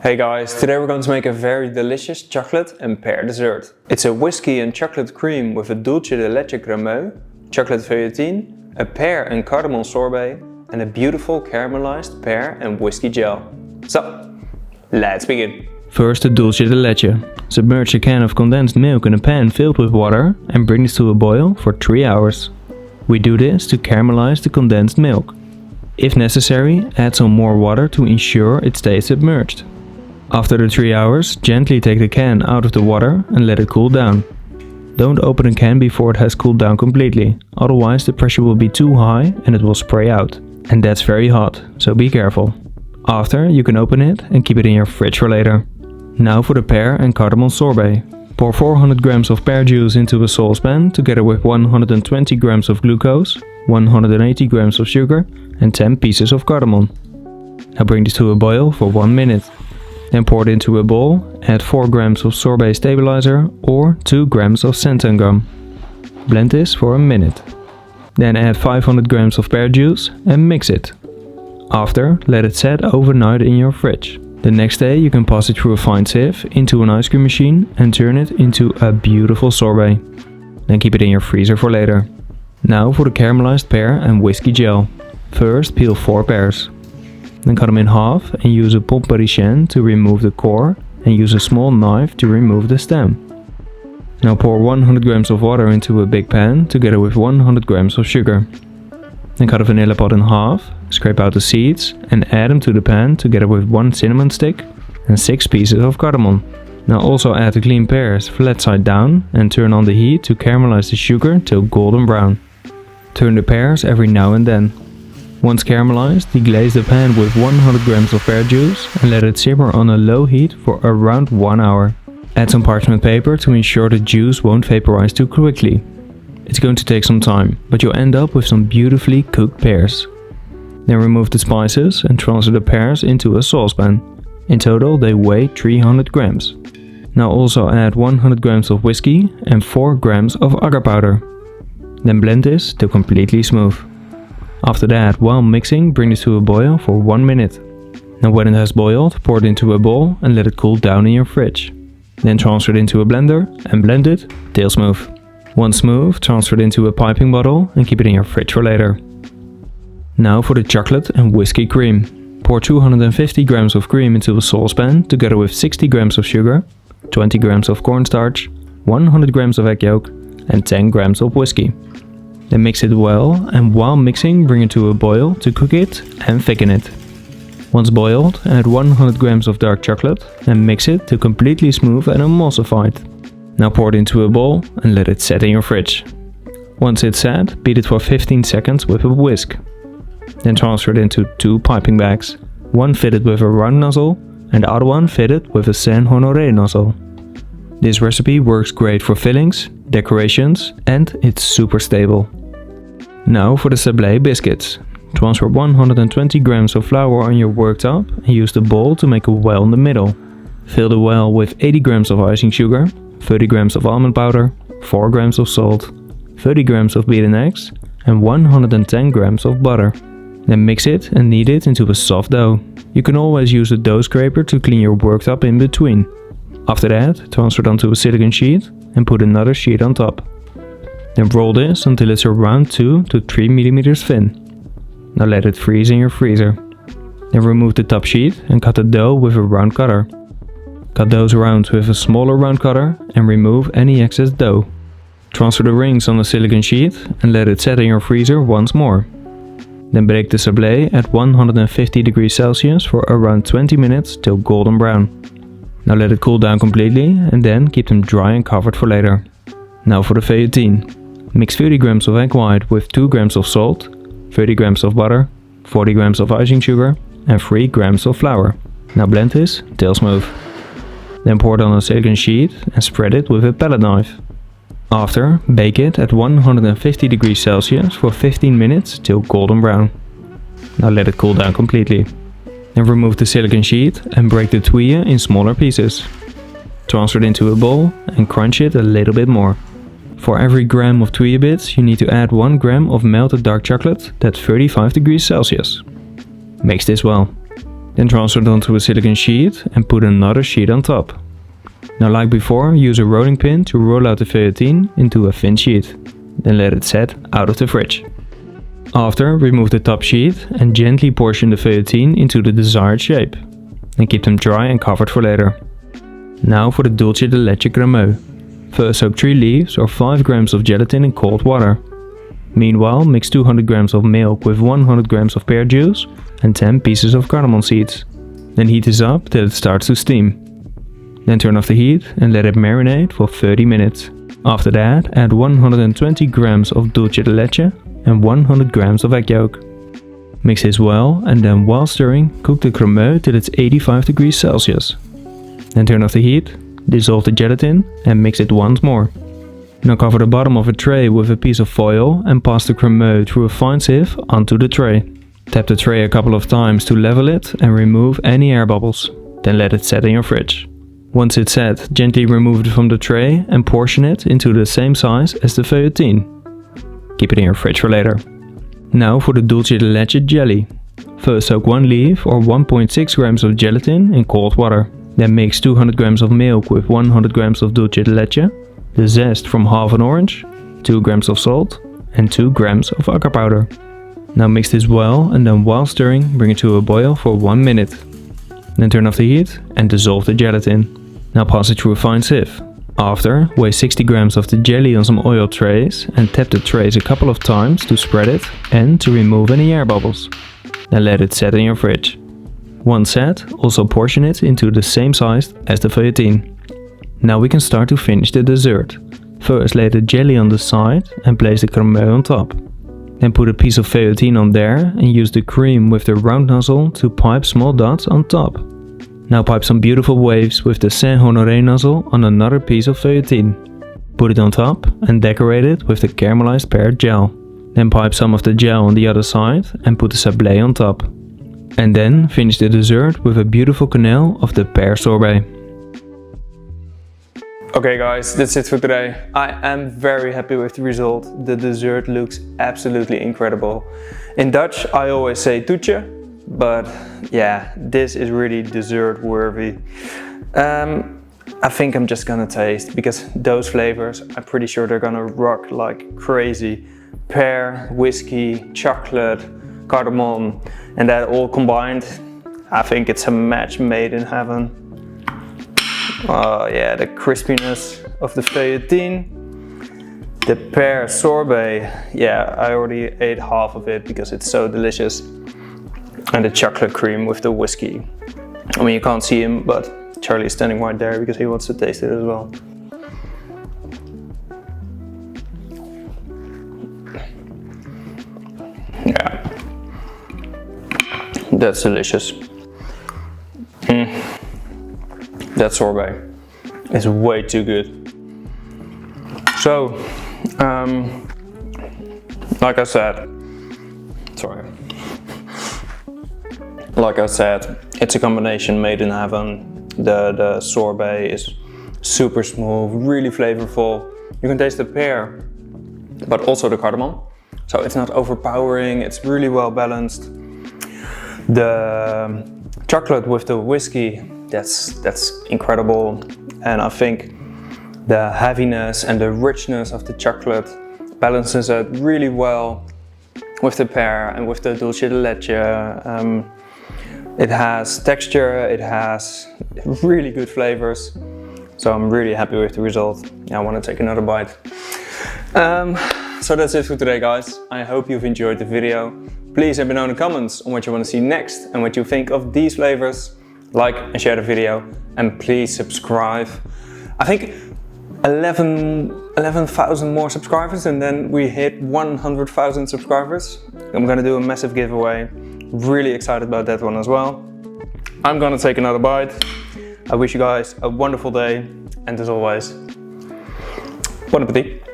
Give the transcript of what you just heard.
Hey guys, today we're going to make a very delicious chocolate and pear dessert. It's a whiskey and chocolate cream with a dulce de leche cremeux, chocolate feulletine, a pear and cardamom sorbet, and a beautiful caramelized pear and whiskey gel. So, let's begin. First, the dulce de leche. Submerge a can of condensed milk in a pan filled with water and bring this to a boil for 3 hours. We do this to caramelize the condensed milk. If necessary, add some more water to ensure it stays submerged. After the 3 hours, gently take the can out of the water and let it cool down. Don't open the can before it has cooled down completely, otherwise the pressure will be too high and it will spray out. And that's very hot, so be careful. After, you can open it and keep it in your fridge for later. Now for the pear and cardamom sorbet. Pour 400 grams of pear juice into a saucepan together with 120 grams of glucose, 180 grams of sugar and 10 pieces of cardamom. Now bring this to a boil for 1 minute. Then pour it into a bowl, add 4 grams of sorbet stabilizer or 2 grams of xanthan gum. Blend this for a minute. Then add 500 grams of pear juice and mix it. After, let it set overnight in your fridge. The next day you can pass it through a fine sieve into an ice cream machine and turn it into a beautiful sorbet. Then keep it in your freezer for later. Now for the caramelized pear and whiskey gel. First peel 4 pears. Then cut them in half and use a pompe parichienne to remove the core and use a small knife to remove the stem. Now pour 100 grams of water into a big pan together with 100 grams of sugar. Then cut a vanilla pod in half, scrape out the seeds and add them to the pan together with 1 cinnamon stick and 6 pieces of cardamom. Now also add the clean pears flat side down and turn on the heat to caramelize the sugar till golden brown. Turn the pears every now and then. Once caramelized, deglaze the pan with 100 grams of pear juice and let it simmer on a low heat for around 1 hour. Add some parchment paper to ensure the juice won't vaporize too quickly. It's going to take some time, but you'll end up with some beautifully cooked pears. Then remove the spices and transfer the pears into a saucepan. In total they weigh 300 grams. Now also add 100 grams of whiskey and 4 grams of agar powder. Then blend this till completely smooth. After that, while mixing, bring this to a boil for 1 minute. Now when it has boiled, pour it into a bowl and let it cool down in your fridge. Then transfer it into a blender and blend it till smooth. Once smooth, transfer it into a piping bottle and keep it in your fridge for later. Now for the chocolate and whiskey cream. Pour 250 grams of cream into a saucepan together with 60 grams of sugar, 20 grams of cornstarch, 100 grams of egg yolk and 10 grams of whiskey. Then mix it well and while mixing bring it to a boil to cook it and thicken it. Once boiled, add 100 grams of dark chocolate and mix it till completely smooth and emulsified. Now pour it into a bowl and let it set in your fridge. Once it's set, beat it for 15 seconds with a whisk. Then transfer it into 2 piping bags, one fitted with a round nozzle and the other one fitted with a Saint Honoré nozzle. This recipe works great for fillings, decorations and it's super stable. Now for the Sablé biscuits. Transfer 120 grams of flour on your worktop and use the bowl to make a well in the middle. Fill the well with 80 grams of icing sugar, 30 grams of almond powder, 4 grams of salt, 30 grams of beaten eggs and 110 grams of butter. Then mix it and knead it into a soft dough. You can always use a dough scraper to clean your worktop in between. After that, transfer it onto a silicone sheet and put another sheet on top. Then roll this until it's around 2 to 3 mm thin. Now let it freeze in your freezer. Then remove the top sheet and cut the dough with a round cutter. Cut those rounds with a smaller round cutter and remove any excess dough. Transfer the rings on the silicone sheet and let it set in your freezer once more. Then bake the sablé at 150 degrees Celsius for around 20 minutes till golden brown. Now let it cool down completely and then keep them dry and covered for later. Now for the feulletine. Mix 30 grams of egg white with 2 grams of salt, 30 grams of butter, 40 grams of icing sugar and 3 grams of flour. Now blend this till smooth. Then pour it on a silicone sheet and spread it with a palette knife. After, bake it at 150 degrees Celsius for 15 minutes till golden brown. Now let it cool down completely. Then remove the silicone sheet and break the tuile in smaller pieces. Transfer it into a bowl and crunch it a little bit more. For every gram of tuile bits you need to add 1 gram of melted dark chocolate at 35 degrees Celsius. Mix this well. Then transfer it onto a silicone sheet and put another sheet on top. Now like before, use a rolling pin to roll out the feulletine into a thin sheet. Then let it set out of the fridge. After, remove the top sheet and gently portion the feulletine into the desired shape. And keep them dry and covered for later. Now for the dulce de leche cremeux. First soak 3 leaves or 5 grams of gelatin in cold water. Meanwhile, mix 200 grams of milk with 100 grams of pear juice and 10 pieces of cardamom seeds. Then heat this up till it starts to steam. Then turn off the heat and let it marinate for 30 minutes. After that, add 120 grams of dulce de leche and 100 grams of egg yolk. Mix this well and then while stirring, cook the cremeux till it's 85 degrees Celsius. Then turn off the heat, dissolve the gelatin and mix it once more. Now cover the bottom of a tray with a piece of foil and pass the cremeux through a fine sieve onto the tray. Tap the tray a couple of times to level it and remove any air bubbles. Then let it set in your fridge. Once it's set, gently remove it from the tray and portion it into the same size as the feulletine. Keep it in your fridge for later. Now for the dulce de leche jelly. First soak 1 leaf or 1.6 grams of gelatin in cold water. Then mix 200 grams of milk with 100 grams of dulce de leche, the zest from half an orange, 2 grams of salt and 2 grams of agar powder. Now mix this well and then while stirring, bring it to a boil for 1 minute. Then turn off the heat and dissolve the gelatin. Now pass it through a fine sieve. After, weigh 60 grams of the jelly on some oil trays and tap the trays a couple of times to spread it and to remove any air bubbles. Then let it set in your fridge. Once set, also portion it into the same size as the feulletine. Now we can start to finish the dessert. First lay the jelly on the side and place the cremeux on top. Then put a piece of feulletine on there and use the cream with the round nozzle to pipe small dots on top. Now pipe some beautiful waves with the Saint Honoré nozzle on another piece of feulletine. Put it on top and decorate it with the caramelized pear gel. Then pipe some of the gel on the other side and put the sablé on top. And then finish the dessert with a beautiful canal of the pear sorbet. Okay guys, that's it for today. I am very happy with the result. The dessert looks absolutely incredible. In Dutch I always say toetje, but yeah, this is really dessert worthy. I think I'm just gonna taste, because those flavors, I'm pretty sure they're gonna rock like crazy. Pear, whiskey, chocolate, cardamom, and that all combined, I think it's a match made in heaven. Oh yeah, the crispiness of the feulletine, the pear sorbet, yeah, I already ate half of it because it's so delicious. And the chocolate cream with the whiskey. I mean, you can't see him, but Charlie is standing right there because he wants to taste it as well. Yeah, that's delicious. That sorbet is way too good. So, like I said, it's a combination made in heaven. The sorbet is super smooth, really flavorful. You can taste the pear, but also the cardamom. So it's not overpowering, it's really well balanced. The chocolate with the whiskey, that's incredible. And I think the heaviness and the richness of the chocolate balances it really well with the pear and with the dulce de leche. It has texture, it has really good flavors. So I'm really happy with the result. I want to take another bite. So that's it for today guys. I hope you've enjoyed the video. Please let me know in the comments on what you want to see next and what you think of these flavors. Like and share the video and please subscribe. I think 11,000 more subscribers and then we hit 100,000 subscribers. I'm gonna do a massive giveaway. Really excited about that one as well. I'm gonna take another bite. I wish you guys a wonderful day and as always, bon appetit.